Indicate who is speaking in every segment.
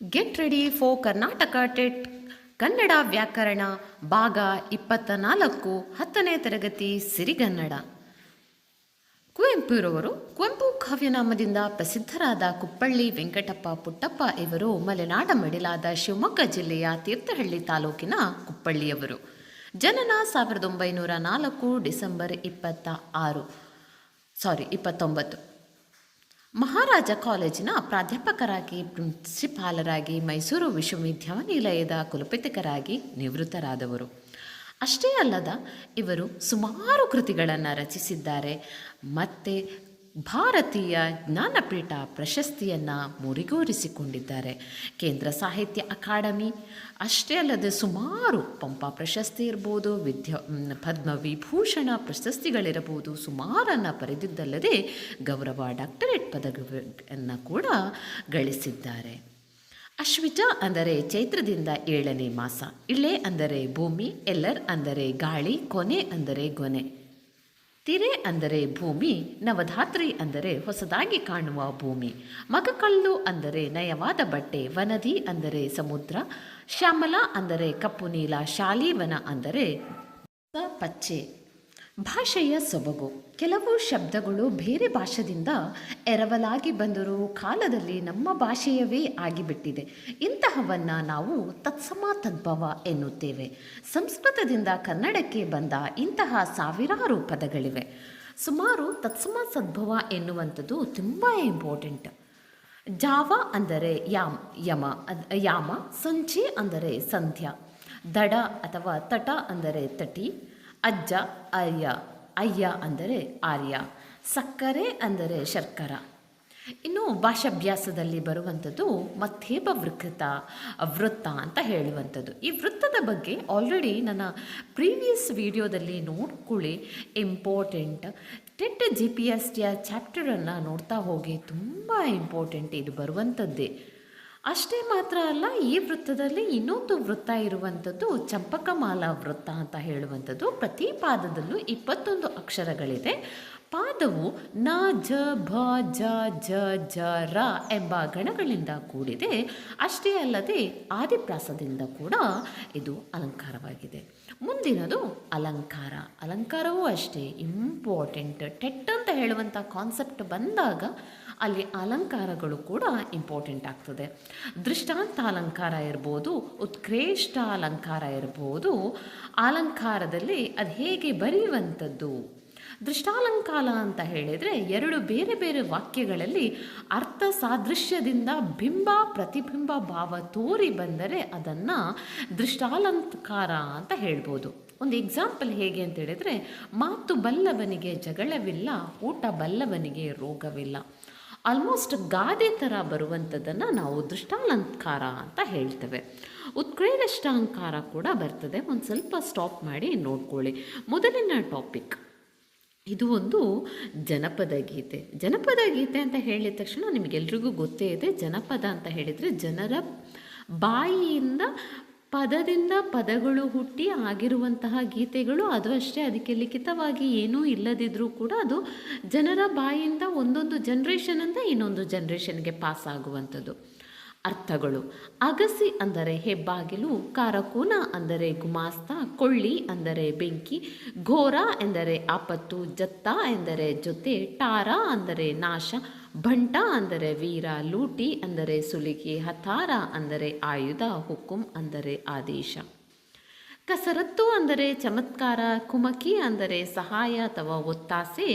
Speaker 1: Get ready for Karnataka TET Kannada ವ್ಯಾಕರಣ ಭಾಗ 24 10ನೇ ತರಗತಿ ಸಿರಿಗನ್ನಡ. ಕುವೆಂಪು ಕಾವ್ಯನಾಮದಿಂದ ಪ್ರಸಿದ್ಧರಾದ ಕುಪ್ಪಳ್ಳಿ ವೆಂಕಟಪ್ಪ ಪುಟ್ಟಪ್ಪ ಇವರು ಮಲೆನಾಡ ಮಡಿಲಾದ ಶಿವಮೊಗ್ಗ ಜಿಲ್ಲೆಯ ತೀರ್ಥಹಳ್ಳಿ ತಾಲೂಕಿನ ಕುಪ್ಪಳ್ಳಿಯವರು. ಜನನ 1904 ಡಿಸೆಂಬರ್ 29. ಮಹಾರಾಜ ಕಾಲೇಜಿನ ಪ್ರಾಧ್ಯಾಪಕರಾಗಿ, ಪ್ರಿನ್ಸಿಪಾಲರಾಗಿ, ಮೈಸೂರು ವಿಶ್ವವಿದ್ಯಾನಿಲಯದ ಕುಲಪತಿಕರಾಗಿ ನಿವೃತ್ತರಾದವರು. ಅಷ್ಟೇ ಅಲ್ಲದ ಇವರು ಸುಮಾರು ಕೃತಿಗಳನ್ನು ರಚಿಸಿದ್ದಾರೆ ಮತ್ತು ಭಾರತೀಯ ಜ್ಞಾನಪೀಠ ಪ್ರಶಸ್ತಿಯನ್ನು ಮುಡಿಗೇರಿಸಿಕೊಂಡಿದ್ದಾರೆ. ಕೇಂದ್ರ ಸಾಹಿತ್ಯ ಅಕಾಡೆಮಿ ಅಷ್ಟೇ ಅಲ್ಲದೆ ಸುಮಾರು ಪಂಪ ಪ್ರಶಸ್ತಿ ಇರ್ಬೋದು, ಪದ್ಮವಿಭೂಷಣ ಪ್ರಶಸ್ತಿಗಳಿರಬಹುದು, ಸುಮಾರನ್ನು ಪಡೆದಿದ್ದಲ್ಲದೆ ಗೌರವ ಡಾಕ್ಟರೇಟ್ ಪದವಿಯನ್ನು ಕೂಡ ಗಳಿಸಿದ್ದಾರೆ. ಅಶ್ವಿಜ ಅಂದರೆ ಚೈತ್ರದಿಂದ 7ನೇ ಮಾಸ, ಇಳೆ ಅಂದರೆ ಭೂಮಿ, ಎಲ್ಲರ್ ಅಂದರೆ ಗಾಳಿ, ಕೊನೆ ಅಂದರೆ ಗೊನೆ, ತಿರೆ ಅಂದರೆ ಭೂಮಿ, ನವಧಾತ್ರಿ ಅಂದರೆ ಹೊಸದಾಗಿ ಕಾಣುವ ಭೂಮಿ, ಮಗಕಲ್ಲು ಅಂದರೆ ನಯವಾದ ಬಟ್ಟೆ, ವನದಿ ಅಂದರೆ ಸಮುದ್ರ, ಶ್ಯಾಮಲ ಅಂದರೆ ಕಪ್ಪು ನೀಲ, ಶಾಲಿವನ ಅಂದರೆ ಪಚ್ಚೆ. ಭಾಷೆಯ ಸೊಬಗು. ಕೆಲವು ಶಬ್ದಗಳು ಬೇರೆ ಭಾಷೆಯಿಂದ ಎರವಲಾಗಿ ಬಂದರೂ ಕಾಲದಲ್ಲಿ ನಮ್ಮ ಭಾಷೆಯವೇ ಆಗಿಬಿಟ್ಟಿದೆ. ಇಂತಹವನ್ನು ನಾವು ತತ್ಸಮ ತದ್ಭವ ಎನ್ನುತ್ತೇವೆ. ಸಂಸ್ಕೃತದಿಂದ ಕನ್ನಡಕ್ಕೆ ಬಂದ ಇಂತಹ ಸಾವಿರಾರು ಪದಗಳಿವೆ. ಸುಮಾರು ತತ್ಸಮ ಸದ್ಭವ ಎನ್ನುವಂಥದ್ದು ತುಂಬ ಇಂಪಾರ್ಟೆಂಟ್. ಜಾವ ಅಂದರೆ ಯಾಮ, ಸಂಚೆ ಅಂದರೆ ಸಂಧ್ಯಾ, ದಡ ಅಥವಾ ತಟ ಅಂದರೆ ತಟಿ, ಅಜ್ಜ ಅಯ್ಯ ಅಂದರೆ ಆರ್ಯ, ಸಕ್ಕರೆ ಅಂದರೆ ಶರ್ಕರ. ಇನ್ನು ಭಾಷಾಭ್ಯಾಸದಲ್ಲಿ ಬರುವಂಥದ್ದು ಮತ್ತೇಬ ವೃತ್ತ ಅಂತ ಹೇಳುವಂಥದ್ದು. ಈ ವೃತ್ತದ ಬಗ್ಗೆ ಆಲ್ರೆಡಿ ನನ್ನ ಪ್ರೀವಿಯಸ್ ವಿಡಿಯೋದಲ್ಲಿ ನೋಡ್ಕೊಳ್ಳಿ, ಇಂಪಾರ್ಟೆಂಟ್. ಟೆಟ್ GPST ಚಾಪ್ಟರನ್ನು ನೋಡ್ತಾ ಹೋಗಿ, ತುಂಬ ಇಂಪಾರ್ಟೆಂಟ್ ಇದು ಬರುವಂಥದ್ದೇ. ಅಷ್ಟೇ ಮಾತ್ರ ಅಲ್ಲ, ಈ ವೃತ್ತದಲ್ಲಿ ಇನ್ನೊಂದು ವೃತ್ತ ಇರುವಂಥದ್ದು ಚಂಪಕಮಾಲಾ ವೃತ್ತ ಅಂತ ಹೇಳುವಂಥದ್ದು. ಪ್ರತಿ ಪಾದದಲ್ಲೂ 21 ಅಕ್ಷರಗಳಿದೆ. ಪಾದವು ನ, ಜ, ಭ, ಜ, ಜ, ಜ, ರ ಎಂಬ ಗಣಗಳಿಂದ ಕೂಡಿದೆ. ಅಷ್ಟೇ ಅಲ್ಲದೆ ಆದಿಪ್ರಾಸದಿಂದ ಕೂಡ ಇದು ಅಲಂಕಾರವಾಗಿದೆ. ಮುಂದಿನದು ಅಲಂಕಾರ. ಅಲಂಕಾರವೂ ಅಷ್ಟೇ ಇಂಪಾರ್ಟೆಂಟ್. ಟೆಟ್ ಅಂತ ಹೇಳುವಂಥ ಕಾನ್ಸೆಪ್ಟ್ ಬಂದಾಗ ಅಲ್ಲಿ ಅಲಂಕಾರಗಳು ಕೂಡ ಇಂಪಾರ್ಟೆಂಟ್ ಆಗ್ತದೆ. ದೃಷ್ಟಾಂತ ಅಲಂಕಾರ ಇರ್ಬೋದು, ಉತ್ಕೃಷ್ಟ ಅಲಂಕಾರ ಇರ್ಬೋದು. ಅಲಂಕಾರದಲ್ಲಿ ಅದು ಹೇಗೆ ಬರೆಯುವಂಥದ್ದು. ದೃಷ್ಟಾಲಂಕಾರ ಅಂತ ಹೇಳಿದರೆ 2 ಬೇರೆ ಬೇರೆ ವಾಕ್ಯಗಳಲ್ಲಿ ಅರ್ಥ ಸಾದೃಶ್ಯದಿಂದ ಬಿಂಬ ಪ್ರತಿಬಿಂಬ ಭಾವ ತೋರಿ ಬಂದರೆ ಅದನ್ನು ದೃಷ್ಟಾಲಂಕಾರ ಅಂತ ಹೇಳ್ಬೋದು. ಒಂದು ಎಕ್ಸಾಂಪಲ್ ಹೇಗೆ ಅಂತ ಹೇಳಿದರೆ, ಮಾತು ಬಲ್ಲವನಿಗೆ ಜಗಳವಿಲ್ಲ, ಊಟ ಬಲ್ಲವನಿಗೆ ರೋಗವಿಲ್ಲ. ಆಲ್ಮೋಸ್ಟ್ ಗಾದೆ ಥರ ಬರುವಂಥದ್ದನ್ನು ನಾವು ದೃಷ್ಟಾಲಂಕಾರ ಅಂತ ಹೇಳ್ತೇವೆ. ಉತ್ಕೃಷ್ಟಾಲಂಕಾರ ಕೂಡ ಬರ್ತದೆ. ಒಂದು ಸ್ವಲ್ಪ ಸ್ಟಾಪ್ ಮಾಡಿ ನೋಡ್ಕೊಳ್ಳಿ. ಮೊದಲಿನ ಟಾಪಿಕ್ ಇದು ಒಂದು ಜನಪದ ಗೀತೆ. ಜನಪದ ಗೀತೆ ಅಂತ ಹೇಳಿದ ತಕ್ಷಣ ನಿಮಗೆಲ್ರಿಗೂ ಗೊತ್ತೇ ಇದೆ. ಜನಪದ ಅಂತ ಹೇಳಿದರೆ ಜನರ ಬಾಯಿಯಿಂದ ಪದದಿಂದ ಪದಗಳು ಹುಟ್ಟಿ ಆಗಿರುವಂತಹ ಗೀತೆಗಳು. ಅದು ಅಷ್ಟೇ, ಅದಕ್ಕೆ ಲಿಖಿತವಾಗಿ ಏನೂ ಇಲ್ಲದಿದ್ದರೂ ಕೂಡ ಅದು ಜನರ ಬಾಯಿಯಿಂದ ಒಂದೊಂದು ಜನ್ರೇಷನಿಂದ ಇನ್ನೊಂದು ಜನ್ರೇಷನ್ಗೆ ಪಾಸ್ ಆಗುವಂಥದ್ದು. ಅರ್ಥಗಳು. ಅಗಸಿ ಅಂದರೆ ಹೆಬ್ಬಾಗಿಲು, ಕಾರಕೋನ ಅಂದರೆ ಗುಮಾಸ್ತ, ಕೊಳ್ಳಿ ಅಂದರೆ ಬೆಂಕಿ, ಘೋರ ಎಂದರೆ ಆಪತ್ತು, ಜತ್ತ ಎಂದರೆ ಜೊತೆ, ಟಾರ ಅಂದರೆ ನಾಶ, ಭಂಟ ಅಂದರೆ ವೀರ, ಲೂಟಿ ಅಂದರೆ ಸುಲಿಗೆ, ಹತಾರ ಅಂದರೆ ಆಯುಧ, ಹುಕುಂ ಅಂದರೆ ಆದೇಶ. ಕಸರತ್ತು ಅಂದರೆ ಚಮತ್ಕಾರ, ಕುಮಕಿ ಅಂದರೆ ಸಹಾಯ ಅಥವಾ ಒತ್ತಾಸೆ,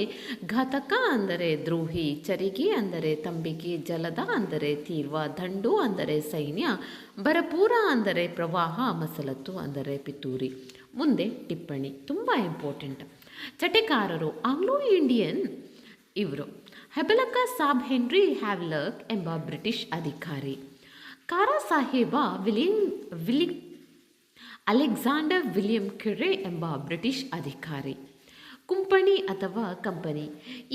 Speaker 1: ಘಾತಕ ಅಂದರೆ ದ್ರೋಹಿ, ಚರಿಗೆ ಅಂದರೆ ತಂಬಿಗೆ, ಜಲದ ಅಂದರೆ ತೀರ್ವ, ದಂಡು ಅಂದರೆ ಸೈನ್ಯ, ಬರಪೂರ ಅಂದರೆ ಪ್ರವಾಹ, ಮಸಲತ್ತು ಅಂದರೆ ಪಿತೂರಿ. ಮುಂದೆ ಟಿಪ್ಪಣಿ, ತುಂಬ ಇಂಪಾರ್ಟೆಂಟ್. ಚಟೆಕಾರರು. ಆಂಗ್ಲೋ ಇಂಡಿಯನ್ ಇವರು ಹೆಬಲಕ ಸಾಬ್ ಹೆನ್ರಿ ಹ್ಯಾವ್ಲಕ್ ಎಂಬ ಬ್ರಿಟಿಷ್ ಅಧಿಕಾರಿ. ಕಾರಾ ಸಾಹೇಬ ಅಲೆಕ್ಸಾಂಡರ್ ವಿಲಿಯಂ ಕ್ಯುರೆ ಎಂಬ ಬ್ರಿಟಿಷ್ ಅಧಿಕಾರಿ. ಕುಂಪಣಿ ಅಥವಾ ಕಂಪನಿ.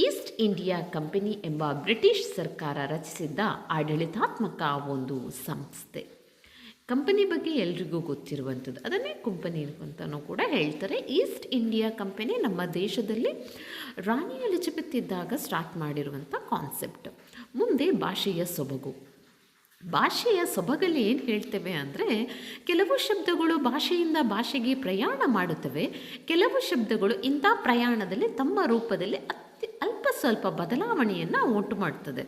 Speaker 1: ಈಸ್ಟ್ ಇಂಡಿಯಾ ಕಂಪನಿ ಎಂಬ ಬ್ರಿಟಿಷ್ ಸರ್ಕಾರ ರಚಿಸಿದ್ದ ಆಡಳಿತಾತ್ಮಕ ಒಂದು ಸಂಸ್ಥೆ. ಕಂಪನಿ ಬಗ್ಗೆ ಎಲ್ರಿಗೂ ಗೊತ್ತಿರುವಂಥದ್ದು, ಅದನ್ನೇ ಕಂಪನಿ ಅಂತಲೂ ಕೂಡ ಹೇಳ್ತಾರೆ. ಈಸ್ಟ್ ಇಂಡಿಯಾ ಕಂಪನಿ ನಮ್ಮ ದೇಶದಲ್ಲಿ ರಾಣಿ ಎಲಿಜಬೆತ್ ಇದ್ದಾಗ ಸ್ಟಾರ್ಟ್ ಮಾಡಿರುವಂಥ ಕಾನ್ಸೆಪ್ಟ್. ಮುಂದೆ ಭಾಷೆಯ ಸೊಬಗು. ಭಾಷೆಯ ಸೊಬಗಲ್ಲಿ ಏನು ಹೇಳ್ತೇವೆ ಅಂದರೆ, ಕೆಲವು ಶಬ್ದಗಳು ಭಾಷೆಯಿಂದ ಭಾಷೆಗೆ ಪ್ರಯಾಣ ಮಾಡುತ್ತವೆ, ಕೆಲವು ಶಬ್ದಗಳು ಇಂಥ ಪ್ರಯಾಣದಲ್ಲಿ ತಮ್ಮ ರೂಪದಲ್ಲಿ ಅಲ್ಪ ಸ್ವಲ್ಪ ಬದಲಾವಣೆಯನ್ನು ಉಂಟು ಮಾಡ್ತದೆ.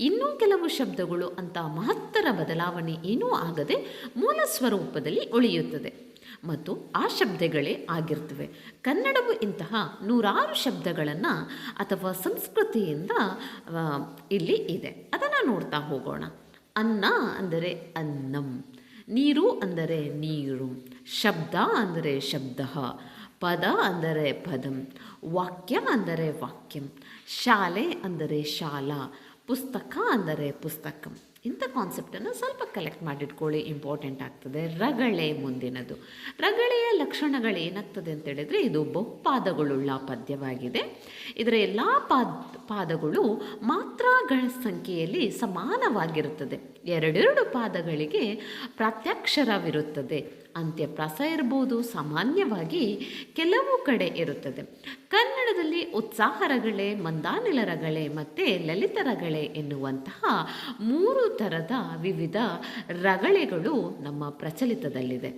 Speaker 1: ಇನ್ನೂ ಕೆಲವು ಶಬ್ದಗಳು ಅಂಥ ಮಹತ್ತರ ಬದಲಾವಣೆ ಏನೂ ಆಗದೆ ಮೂಲ ಸ್ವರೂಪದಲ್ಲಿ ಉಳಿಯುತ್ತದೆ ಮತ್ತು ಆ ಶಬ್ದಗಳೇ ಆಗಿರ್ತವೆ. ಕನ್ನಡವು ಇಂತಹ ನೂರಾರು ಶಬ್ದಗಳನ್ನು ಅಥವಾ ಸಂಸ್ಕೃತಿಯಿಂದ ಇಲ್ಲಿ ಇದೆ. ಅದನ್ನು ನೋಡ್ತಾ ಹೋಗೋಣ. ಅನ್ನ ಅಂದರೆ ಅನ್ನಂ, ನೀರು ಅಂದರೆ ನೀರು, ಶಬ್ದ ಅಂದರೆ ಶಬ್ದ, ಪದ ಅಂದರೆ ಪದಂ, ವಾಕ್ಯ ಅಂದರೆ ವಾಕ್ಯಂ, ಶಾಲೆ ಅಂದರೆ ಶಾಲಾ, ಪುಸ್ತಕ ಅಂದರೆ ಪುಸ್ತಕಂ. ಇಂಥ ಕಾನ್ಸೆಪ್ಟನ್ನು ಸ್ವಲ್ಪ ಕಲೆಕ್ಟ್ ಮಾಡಿಟ್ಕೊಳ್ಳಿ, ಇಂಪಾರ್ಟೆಂಟ್ ಆಗ್ತದೆ. ರಗಳೆ ಮುಂದಿನದು. ರಗಳೆಯ ಲಕ್ಷಣಗಳೇನಾಗ್ತದೆ ಅಂತ ಹೇಳಿದರೆ, ಇದು ಬಹುಪಾದಗಳುಳ್ಳ ಪದ್ಯವಾಗಿದೆ. ಇದರ ಎಲ್ಲ ಪಾದಗಳು ಮಾತ್ರಾಗಳ ಸಂಖ್ಯೆಯಲ್ಲಿ ಸಮಾನವಾಗಿರುತ್ತದೆ. ಎರಡೆರಡು ಪಾದಗಳಿಗೆ ಪ್ರಾತ್ಯಕ್ಷರವಿರುತ್ತದೆ. ಅಂತ್ಯಪ್ರಾಸ ಇರ್ಬೋದು, ಸಾಮಾನ್ಯವಾಗಿ ಕೆಲವು ಕಡೆ ಇರುತ್ತದೆ. ಕನ್ನಡದಲ್ಲಿ ಉತ್ಸಾಹ ರಗಳೆ, ಮಂದಾನಿಲ ರಗಳೆ ಮತ್ತು ಲಲಿತ ರಗಳೆ ಎನ್ನುವಂತಹ 3 ಥರದ ವಿವಿಧ ರಗಳೆಗಳು ನಮ್ಮ ಪ್ರಚಲಿತದಲ್ಲಿದೆ.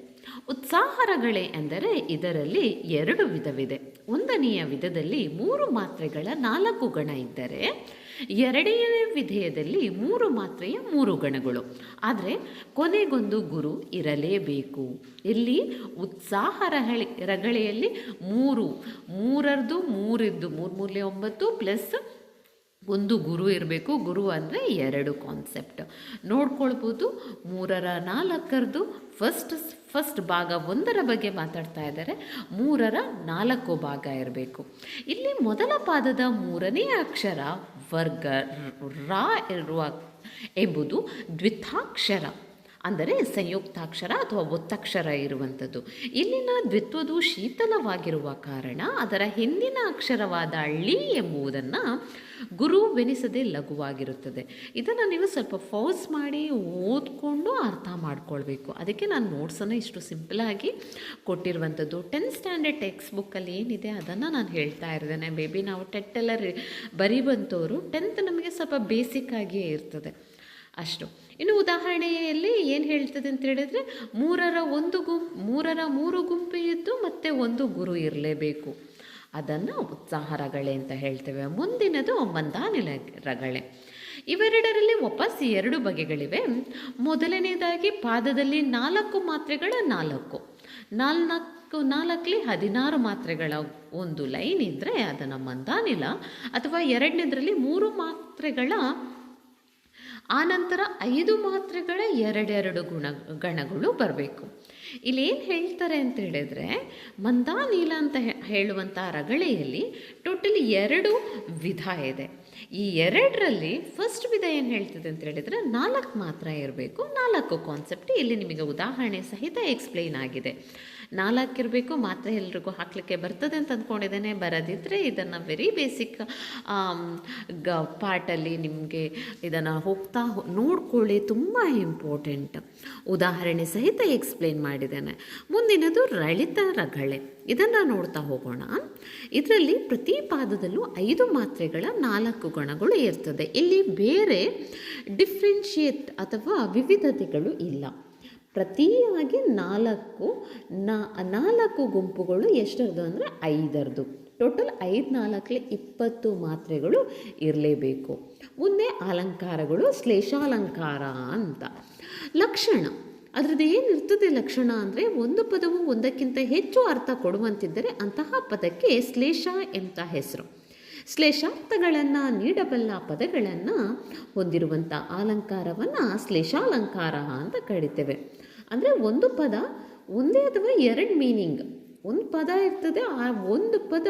Speaker 1: ಉತ್ಸಾಹ ರಗಳೆ ಎಂದರೆ ಇದರಲ್ಲಿ 2 ವಿಧವಿದೆ. 1ನೆಯ ವಿಧದಲ್ಲಿ 3 ಮಾತ್ರೆಗಳ 4 ಗಣ ಇದ್ದರೆ, 2ನೇ ವಿಧೇಯದಲ್ಲಿ 3 ಮಾತ್ರೆಯ 3 ಗಣಗಳು. ಆದರೆ ಕೊನೆಗೊಂದು ಗುರು ಇರಲೇಬೇಕು. ಇಲ್ಲಿ ಉತ್ಸಾಹ ರಗಳೆಯಲ್ಲಿ 3 ಮೂರರದು 3 ಇದ್ದು 3 3 9 ಪ್ಲಸ್ ಒಂದು ಗುರು ಇರಬೇಕು. ಗುರು ಅಂದರೆ 2 ಕಾನ್ಸೆಪ್ಟ್ ನೋಡ್ಕೊಳ್ಬೋದು. 3ರ 4ರದು ಫಸ್ಟ್ ಭಾಗ 1ರ ಬಗ್ಗೆ ಮಾತಾಡ್ತಾ ಇದ್ದಾರೆ, 3ರ 4 ಭಾಗ ಇರಬೇಕು. ಇಲ್ಲಿ ಮೊದಲ ಪಾದದ 3ನೇ ಅಕ್ಷರ ವರ್ಗ ರಾ ಇರುವ ಎಂಬುದು ದ್ವಿತಾಕ್ಷರ, ಅಂದರೆ ಸಂಯುಕ್ತಾಕ್ಷರ ಅಥವಾ ಒತ್ತಕ್ಷರ ಇರುವಂಥದ್ದು. ಇಲ್ಲಿನ ದ್ವಿತ್ವದು ಶೀತಲವಾಗಿರುವ ಕಾರಣ ಅದರ ಹಿಂದಿನ ಅಕ್ಷರವಾದ ಳಿ ಎಂಬುದನ್ನು ಗುರುವೆನಿಸದೆ ಲಘುವಾಗಿರುತ್ತದೆ. ಇದನ್ನು ನೀವು ಸ್ವಲ್ಪ ಫೌಸ್ ಮಾಡಿ ಓದ್ಕೊಂಡು ಅರ್ಥ ಮಾಡ್ಕೊಳ್ಬೇಕು. ಅದಕ್ಕೆ ನಾನು ನೋಟ್ಸನ್ನು ಇಷ್ಟು ಸಿಂಪಲಾಗಿ ಕೊಟ್ಟಿರುವಂಥದ್ದು. 10th ಸ್ಟ್ಯಾಂಡರ್ಡ್ ಟೆಕ್ಸ್ಟ್ ಬುಕ್ಕಲ್ಲಿ ಏನಿದೆ ಅದನ್ನು ನಾನು ಹೇಳ್ತಾ ಇರ್ತೇನೆ. ಬೇಬಿ ನಾವು ಟೆಟ್ಟೆಲ್ಲ ಬರೀಬಂತವರು 10th ನಮಗೆ ಸ್ವಲ್ಪ ಬೇಸಿಕ್ಕಾಗಿಯೇ ಇರ್ತದೆ ಅಷ್ಟು. ಇನ್ನು ಉದಾಹರಣೆಯಲ್ಲಿ ಏನು ಹೇಳ್ತದೆ ಅಂತ ಹೇಳಿದರೆ, 3ರ 3 ಗುಂಪು ಇದ್ದು ಮತ್ತು 1 ಗುರು ಇರಲೇಬೇಕು. ಅದನ್ನು ಉತ್ಸಾಹ ರಗಳೆ ಅಂತ ಹೇಳ್ತೇವೆ. ಮುಂದಿನದು ಮಂದಾನಿಲ ರಗಳೆ. ಇವೆರಡರಲ್ಲಿ ವಾಪಸ್ 2 ಬಗೆಗಳಿವೆ. ಮೊದಲನೇದಾಗಿ ಪಾದದಲ್ಲಿ 4 ಮಾತ್ರೆಗಳ 4 16 ಮಾತ್ರೆಗಳ ಒಂದು ಲೈನ್ ಇದ್ದರೆ ಅದನ್ನು ಮಂದಾನಿಲ, ಅಥವಾ 2ನೇದರಲ್ಲಿ 3 ಮಾತ್ರೆಗಳ ಆನಂತರ 5 ಮಾತ್ರೆಗಳ 2 ಗಣಗಳು ಬರಬೇಕು. ಇಲ್ಲೇನು ಹೇಳ್ತಾರೆ ಅಂತ ಹೇಳಿದರೆ, ಮಂದಾನೀಲ ಅಂತ ಹೇಳುವಂಥ ರಗಳೆಯಲ್ಲಿ ಟೋಟಲಿ 2 ವಿಧ ಇದೆ. ಈ 2ರಲ್ಲಿ ಫಸ್ಟ್ ವಿಧ ಏನು ಹೇಳ್ತದೆ ಅಂತ ಹೇಳಿದರೆ 4 ಮಾತ್ರ ಇರಬೇಕು. 4 ಕಾನ್ಸೆಪ್ಟ್ ಇಲ್ಲಿ ನಿಮಗೆ ಉದಾಹರಣೆ ಸಹಿತ ಎಕ್ಸ್ಪ್ಲೈನ್ ಆಗಿದೆ. 4 ಇರಬೇಕು. ಮಾತ್ರ ಎಲ್ರಿಗೂ ಹಾಕಲಿಕ್ಕೆ ಬರ್ತದೆ ಅಂತ ಅಂದ್ಕೊಂಡಿದ್ದೇನೆ. ಬರೋದಿದ್ದರೆ ಇದನ್ನು ವೆರಿ ಬೇಸಿಕ್ ಪಾರ್ಟಲ್ಲಿ ನಿಮಗೆ ಇದನ್ನು ಹೋಗ್ತಾ ನೋಡ್ಕೊಳ್ಳಿ, ತುಂಬ ಇಂಪಾರ್ಟೆಂಟ್. ಉದಾಹರಣೆ ಸಹಿತ ಎಕ್ಸ್ಪ್ಲೈನ್ ಮಾಡಿದ್ದೇನೆ. ಮುಂದಿನದು ಲಲಿತ ರಗಳೆ. ಇದನ್ನು ನೋಡ್ತಾ ಹೋಗೋಣ. ಇದರಲ್ಲಿ ಪ್ರತಿ ಪಾದದಲ್ಲೂ 5 ಮಾತ್ರೆಗಳ 4 ಗಣಗಳು ಇರ್ತದೆ. ಇಲ್ಲಿ ಬೇರೆ ಡಿಫ್ರೆನ್ಷಿಯೇಟ್ ಅಥವಾ ವಿವಿಧತೆಗಳು ಇಲ್ಲ. ಪ್ರತಿಯಾಗಿ 4 ಗುಂಪುಗಳು ಎಷ್ಟರದು ಅಂದರೆ 5ರದು. ಟೋಟಲ್ 5 4 20 ಮಾತ್ರೆಗಳು ಇರಲೇಬೇಕು. ಮುಂದೆ ಅಲಂಕಾರಗಳು, ಶ್ಲೇಷಾಲಂಕಾರ ಅಂತ. ಲಕ್ಷಣ ಅದರದ್ದು ಏನಿರ್ತದೆ ಲಕ್ಷಣ ಅಂದರೆ, ಒಂದು ಪದವು ಒಂದಕ್ಕಿಂತ ಹೆಚ್ಚು ಅರ್ಥ ಕೊಡುವಂತಿದ್ದರೆ ಅಂತಹ ಪದಕ್ಕೆ ಶ್ಲೇಷ ಎಂತ ಹೆಸರು. ಶ್ಲೇಷಾರ್ಥಗಳನ್ನು ನೀಡಬಲ್ಲ ಪದಗಳನ್ನು ಹೊಂದಿರುವಂಥ ಅಲಂಕಾರವನ್ನು ಶ್ಲೇಷಾಲಂಕಾರ ಅಂತ ಕರಿತೇವೆ. ಅಂದರೆ ಒಂದು ಪದ ಒಂದೇ ಅಥವಾ 2 ಮೀನಿಂಗ್, ಒಂದು ಪದ ಇರ್ತದೆ, ಆ ಒಂದು ಪದ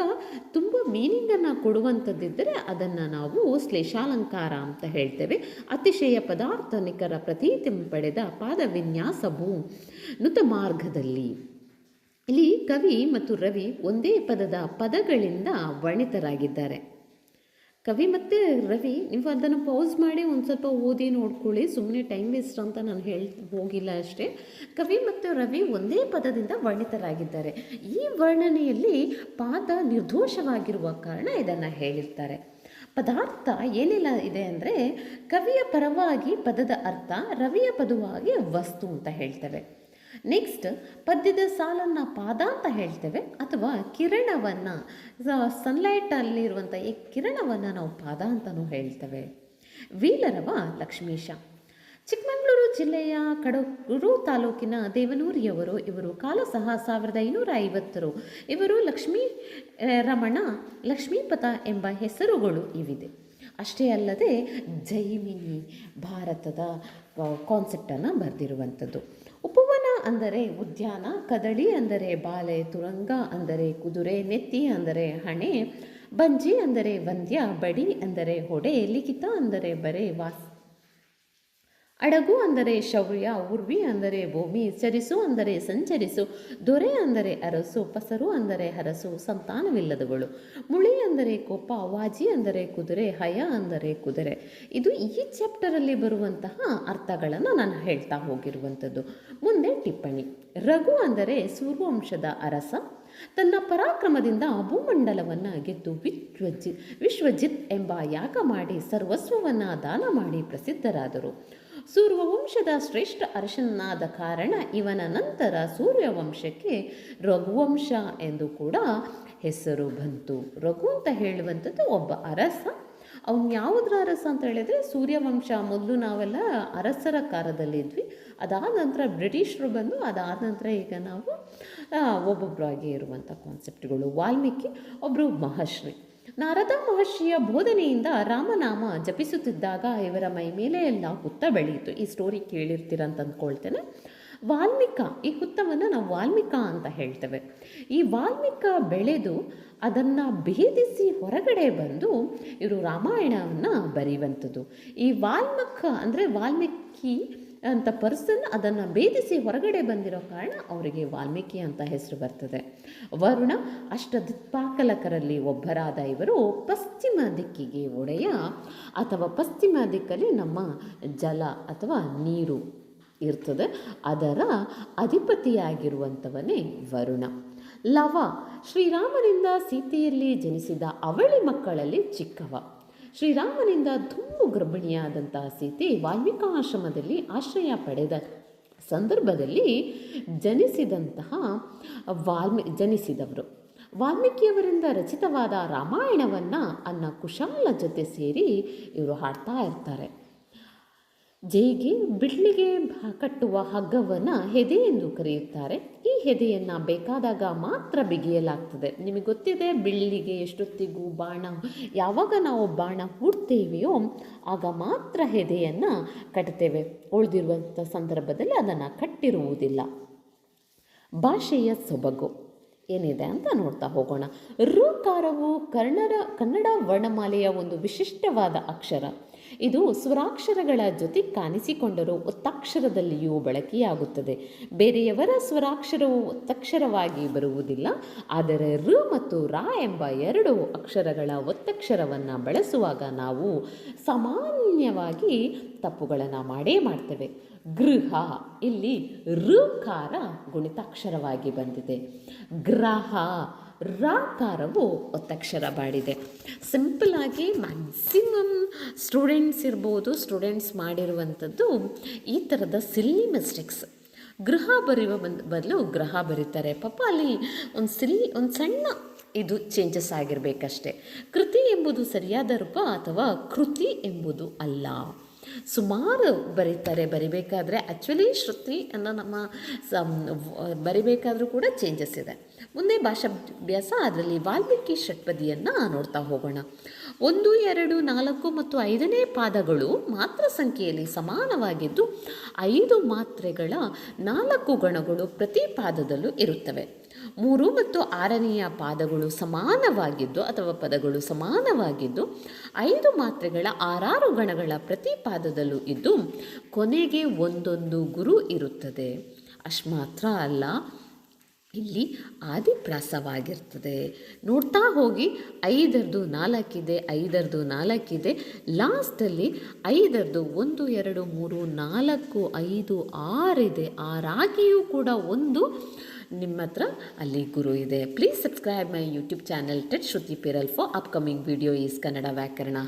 Speaker 1: ತುಂಬ ಮೀನಿಂಗನ್ನು ಕೊಡುವಂಥದ್ದಿದ್ದರೆ ಅದನ್ನು ನಾವು ಶ್ಲೇಷಾಲಂಕಾರ ಅಂತ ಹೇಳ್ತೇವೆ. ಅತಿಶಯ ಪದಾರ್ಥ ನಿಖರ ಪ್ರತೀತಿ ಪಡೆದ ಪಾದ ವಿನ್ಯಾಸವು ನುತ ಮಾರ್ಗದಲ್ಲಿ. ಇಲ್ಲಿ ಕವಿ ಮತ್ತು ರವಿ ಒಂದೇ ಪದದ ಪದಗಳಿಂದ ವರ್ಣಿತರಾಗಿದ್ದಾರೆ. ಕವಿ ಮತ್ತು ರವಿ, ನೀವು ಅದನ್ನು ಪೌಸ್ ಮಾಡಿ ಒಂದು ಸ್ವಲ್ಪ ಓದಿ ನೋಡ್ಕೊಳ್ಳಿ, ಸುಮ್ಮನೆ ಟೈಮ್ ವೇಸ್ಟ್ ಅಂತ ನಾನು ಹೋಗಿಲ್ಲ ಅಷ್ಟೇ. ಕವಿ ಮತ್ತು ರವಿ ಒಂದೇ ಪದದಿಂದ ವರ್ಣಿತರಾಗಿದ್ದಾರೆ. ಈ ವರ್ಣನೆಯಲ್ಲಿ ಪಾದ ನಿರ್ದೋಷವಾಗಿರುವ ಕಾರಣ ಇದನ್ನು ಹೇಳಿರ್ತಾರೆ.
Speaker 2: ಪದಾರ್ಥ ಏನೆಲ್ಲ ಇದೆ ಅಂದರೆ ಕವಿಯ ಪರವಾಗಿ ಪದದ ಅರ್ಥ, ರವಿಯ ಪದವಾಗಿ ವಸ್ತು ಅಂತ ಹೇಳ್ತೇವೆ. ನೆಕ್ಸ್ಟ್ ಪದ್ಯದ ಸಾಲನ್ನು ಪಾದ ಅಂತ ಹೇಳ್ತೇವೆ, ಅಥವಾ ಕಿರಣವನ್ನು, ಸನ್ಲೈಟಲ್ಲಿರುವಂಥ ಈ ಕಿರಣವನ್ನು ನಾವು ಪಾದ ಅಂತಲೂ ಹೇಳ್ತೇವೆ. ವೀಲರವ ಲಕ್ಷ್ಮೀಶ. ಚಿಕ್ಕಮಗಳೂರು ಜಿಲ್ಲೆಯ ಕಡೂರು ತಾಲೂಕಿನ ದೇವನೂರಿಯವರು. ಇವರು ಕಾಲ ಸಹ 1550. ಇವರು ಲಕ್ಷ್ಮೀ ರಮಣ, ಲಕ್ಷ್ಮೀಪತ ಎಂಬ ಹೆಸರುಗಳು ಇವಿದೆ. ಅಷ್ಟೇ ಅಲ್ಲದೆ ಜೈಮಿನಿ ಭಾರತದ ಕಾನ್ಸೆಪ್ಟನ್ನು ಬರೆದಿರುವಂಥದ್ದು. ಉಪವನ ಅಂದರೆ ಉದ್ಯಾನ, ಕದಳಿ ಅಂದರೆ ಬಾಲೆ, ತುರಂಗ ಅಂದರೆ ಕುದುರೆ, ನೆತ್ತಿ ಅಂದರೆ ಹಣೆ, ಬಂಜಿ ಅಂದರೆ ವಂದ್ಯ, ಬಡಿ ಅಂದರೆ ಹೊಡೆ, ಲಿಖಿತ ಅಂದರೆ ಬರೆ, ಅಡಗು ಅಂದರೆ ಶೌರ್ಯ, ಉರ್ವಿ ಅಂದರೆ ಭೂಮಿ, ಚರಿಸು ಅಂದರೆ ಸಂಚರಿಸು, ದೊರೆ ಅಂದರೆ ಅರಸು, ಪಸರು ಅಂದರೆ ಹರಸು, ಸಂತಾನವಿಲ್ಲದವಳು, ಮುಳಿ ಅಂದರೆ ಕೋಪ, ವಾಜಿ ಅಂದರೆ ಕುದುರೆ, ಹಯ ಅಂದರೆ ಕುದುರೆ. ಇದು ಈ ಚಾಪ್ಟರಲ್ಲಿ ಬರುವಂತಹ ಅರ್ಥಗಳನ್ನು ನಾನು ಹೇಳ್ತಾ ಹೋಗಿರುವಂಥದ್ದು. ಮುಂದೆ ಟಿಪ್ಪಣಿ. ರಘು ಅಂದರೆ ಸೂರ್ಯವಂಶದ ಅರಸ. ತನ್ನ ಪರಾಕ್ರಮದಿಂದ ಭೂಮಂಡಲವನ್ನು ಗೆದ್ದು ವಿಶ್ವಜಿತ್ ಎಂಬ ಯಾಗ ಮಾಡಿ ಸರ್ವಸ್ವವನ್ನು ದಾನ ಮಾಡಿ ಪ್ರಸಿದ್ಧರಾದರು. ಸೂರ್ಯವಂಶದ ಶ್ರೇಷ್ಠ ಅರಸನಾದ ಕಾರಣ ಇವನ ನಂತರ ಸೂರ್ಯವಂಶಕ್ಕೆ ರಘುವಂಶ ಎಂದು ಕೂಡ ಹೆಸರು ಬಂತು. ರಘು ಅಂತ ಹೇಳುವಂಥದ್ದು ಒಬ್ಬ ಅರಸ. ಅವನು ಯಾವುದರ ಅರಸ ಅಂತ ಹೇಳಿದರೆ ಸೂರ್ಯವಂಶ. ಮೊದಲು ನಾವೆಲ್ಲ ಅರಸರ ಕಾಲದಲ್ಲಿದ್ವಿ, ಅದಾದ ನಂತರ ಬ್ರಿಟಿಷರು ಬಂದು, ಅದಾದ ನಂತರ ಈಗ ನಾವು ಒಬ್ಬೊಬ್ಬರಾಗಿ ಇರುವಂಥ ಕಾನ್ಸೆಪ್ಟ್ಗಳು. ವಾಲ್ಮೀಕಿ ಒಬ್ಬರು ಮಹರ್ಷಿ. ನಾರದ ಮಹರ್ಷಿಯ ಬೋಧನೆಯಿಂದ ರಾಮನಾಮ ಜಪಿಸುತ್ತಿದ್ದಾಗ ಇವರ ಮೈ ಮೇಲೆ ಎಲ್ಲ ಹುತ್ತ ಬೆಳೆಯಿತು. ಈ ಸ್ಟೋರಿ ಕೇಳಿರ್ತೀರಂತ ಅಂದ್ಕೊಳ್ತೇನೆ. ಈ ಹುತ್ತವನ್ನು ನಾವು ವಾಲ್ಮೀಕ ಅಂತ ಹೇಳ್ತೇವೆ. ಈ ವಾಲ್ಮೀಕ ಬೆಳೆದು ಅದನ್ನು ಭೇದಿಸಿ ಹೊರಗಡೆ ಬಂದು ಇವರು ರಾಮಾಯಣವನ್ನು ಬರೆಯುವಂಥದ್ದು. ಈ ವಾಲ್ಮೀಕಿ ಅಂತ ಪರ್ಸನ್ ಅದನ್ನು ಭೇದಿಸಿ ಹೊರಗಡೆ ಬಂದಿರೋ ಕಾರಣ ಅವರಿಗೆ ವಾಲ್ಮೀಕಿ ಅಂತ ಹೆಸರು ಬರ್ತದೆ. ವರುಣ ಅಷ್ಟದಿಕ್ಪಾಲಕರಲ್ಲಿ ಒಬ್ಬರಾದ ಇವರು ಪಶ್ಚಿಮ ದಿಕ್ಕಿಗೆ ಒಡೆಯ, ಅಥವಾ ಪಶ್ಚಿಮ ದಿಕ್ಕಲ್ಲಿ ನಮ್ಮ ಜಲ ಅಥವಾ ನೀರು ಇರ್ತದೆ, ಅದರ ಅಧಿಪತಿಯಾಗಿರುವಂಥವನೇ ವರುಣ. ಲವ ಶ್ರೀರಾಮನಿಂದ ಸೀತೆಯಲ್ಲಿ ಜನಿಸಿದ ಅವಳಿ ಮಕ್ಕಳಲ್ಲಿ ಚಿಕ್ಕವ. ಶ್ರೀರಾಮನಿಂದ ತುಂಬು ಗರ್ಭಿಣಿಯಾದಂತಹ ಸೀತೆ ವಾಲ್ಮೀಕಾಶ್ರಮದಲ್ಲಿ ಆಶ್ರಯ ಪಡೆದ ಸಂದರ್ಭದಲ್ಲಿ ಜನಿಸಿದವರು. ವಾಲ್ಮೀಕಿಯವರಿಂದ ರಚಿತವಾದ ರಾಮಾಯಣವನ್ನು ಕುಶಾಲ ಜೊತೆ ಸೇರಿ ಇವರು ಹಾಡ್ತಾ ಇರ್ತಾರೆ. ಜೇಗೆ ಬಿಡ್ಲಿಗೆ ಕಟ್ಟುವ ಹಗ್ಗವನ್ನು ಹೆದೆ ಎಂದು ಕರೆಯುತ್ತಾರೆ. ಈ ಹೆದೆಯನ್ನು ಬೇಕಾದಾಗ ಮಾತ್ರ ಬಿಗಿಯಲಾಗ್ತದೆ. ನಿಮಗೆ ಗೊತ್ತಿದೆ, ಬಿಳ್ಳಿಗೆ ಎಷ್ಟೊತ್ತಿಗೂ ಯಾವಾಗ ನಾವು ಬಾಣ ಹೂಡ್ತೇವೆಯೋ ಆಗ ಮಾತ್ರ ಹೆದೆಯನ್ನು ಕಟ್ತೇವೆ. ಉಳಿದಿರುವಂಥ ಸಂದರ್ಭದಲ್ಲಿ ಅದನ್ನು ಕಟ್ಟಿರುವುದಿಲ್ಲ. ಭಾಷೆಯ ಸೊಬಗು ಏನಿದೆ ಅಂತ ನೋಡ್ತಾ ಹೋಗೋಣ. ಋಕಾರವು ಕನ್ನಡ ವರ್ಣಮಾಲೆಯ ಒಂದು ವಿಶಿಷ್ಟವಾದ ಅಕ್ಷರ. ಇದು ಸ್ವರಾಕ್ಷರಗಳ ಜೊತೆ ಕಾಣಿಸಿಕೊಂಡರೂ ಒತ್ತಕ್ಷರದಲ್ಲಿಯೂ ಬಳಕೆಯಾಗುತ್ತದೆ. ಬೇರೆಯವರ ಸ್ವರಾಕ್ಷರವು ಒತ್ತಕ್ಷರವಾಗಿ ಬರುವುದಿಲ್ಲ. ಆದರೆ ಋ ಮತ್ತು ರ ಎಂಬ ಎರಡು ಅಕ್ಷರಗಳ ಒತ್ತಕ್ಷರವನ್ನು ಬಳಸುವಾಗ ನಾವು ಸಾಮಾನ್ಯವಾಗಿ ತಪ್ಪುಗಳನ್ನು ಮಾಡ್ತೇವೆ. ಗೃಹ, ಇಲ್ಲಿ ಋಕಾರ ಗುಣಿತಾಕ್ಷರವಾಗಿ ಬಂದಿದೆ. ಗ್ರಹ, ರಾಕಾರವು ಒತ್ತಕ್ಷರ ಮಾಡಿದೆ. ಸಿಂಪಲ್ಲಾಗಿ ಮ್ಯಾಕ್ಸಿಮಮ್ ಸ್ಟೂಡೆಂಟ್ಸ್ ಮಾಡಿರುವಂಥದ್ದು ಈ ಥರದ ಸಿಲ್ಲಿ ಮಿಸ್ಟೇಕ್ಸ್. ಗೃಹ ಬರೆಯುವ ಬದಲು ಗ್ರಹ ಬರೀತಾರೆ. ಪಾಪ ಅಲ್ಲಿ ಒಂದು ಸಣ್ಣ ಇದು ಚೇಂಜಸ್ ಆಗಿರಬೇಕಷ್ಟೆ. ಕೃತಿ ಎಂಬುದು ಸರಿಯಾದ ರೂಪ ಅಥವಾ ಕೃತಿ ಎಂಬುದು ಅಲ್ಲ. ಸುಮಾರು ಬರಿಬೇಕಾದ್ರೆ ಆ್ಯಕ್ಚುಲಿ ಶ್ರುತಿ ಅನ್ನೋ ನಮ್ಮ ಬರಿಬೇಕಾದ್ರೂ ಕೂಡ ಚೇಂಜಸ್ ಇದೆ. ಮುಂದೆ ಭಾಷಾಭ್ಯಾಸ, ಅದರಲ್ಲಿ ವಾಲ್ಮೀಕಿ ಷಟ್ಪದಿಯನ್ನು ನೋಡ್ತಾ ಹೋಗೋಣ. 1, 2, 4 ಮತ್ತು 5ನೇ ಪಾದಗಳು ಮಾತ್ರ ಸಂಖ್ಯೆಯಲ್ಲಿ ಸಮಾನವಾಗಿದ್ದು 5 ಮಾತ್ರೆಗಳ 4 ಗಣಗಳು ಪ್ರತಿ ಪಾದದಲ್ಲೂ ಇರುತ್ತವೆ. 3 ಮತ್ತು 6ನೆಯ ಪಾದಗಳು ಸಮಾನವಾಗಿದ್ದು ಅಥವಾ ಪದಗಳು ಸಮಾನವಾಗಿದ್ದು 5 ಮಾತ್ರೆಗಳ 6 ಗಣಗಳ ಪ್ರತಿ ಪಾದದಲ್ಲೂ ಇದ್ದು ಕೊನೆಗೆ ಒಂದೊಂದು ಗುರು ಇರುತ್ತದೆ. ಅಷ್ಟು ಮಾತ್ರ ಅಲ್ಲ, ಇಲ್ಲಿ ಆದಿಪ್ರಾಸವಾಗಿರ್ತದೆ. ನೋಡ್ತಾ ಹೋಗಿ 5ರದು 4 ಇದೆ, 5ರದು 4 ಇದೆ, ಲಾಸ್ಟಲ್ಲಿ 5ರದು 1, 2, 3, 4, 5, 6 ಇದೆ. 6 ಆಗಿಯೂ ಕೂಡ ಒಂದು ನಿಮ್ಮ ಹತ್ರ ಅಲ್ಲಿ ಗುರು ಇದೆ. Please subscribe my YouTube channel TET Shruti ಪೆರಲ್ for upcoming video is Kannada ವ್ಯಾಕರಣ.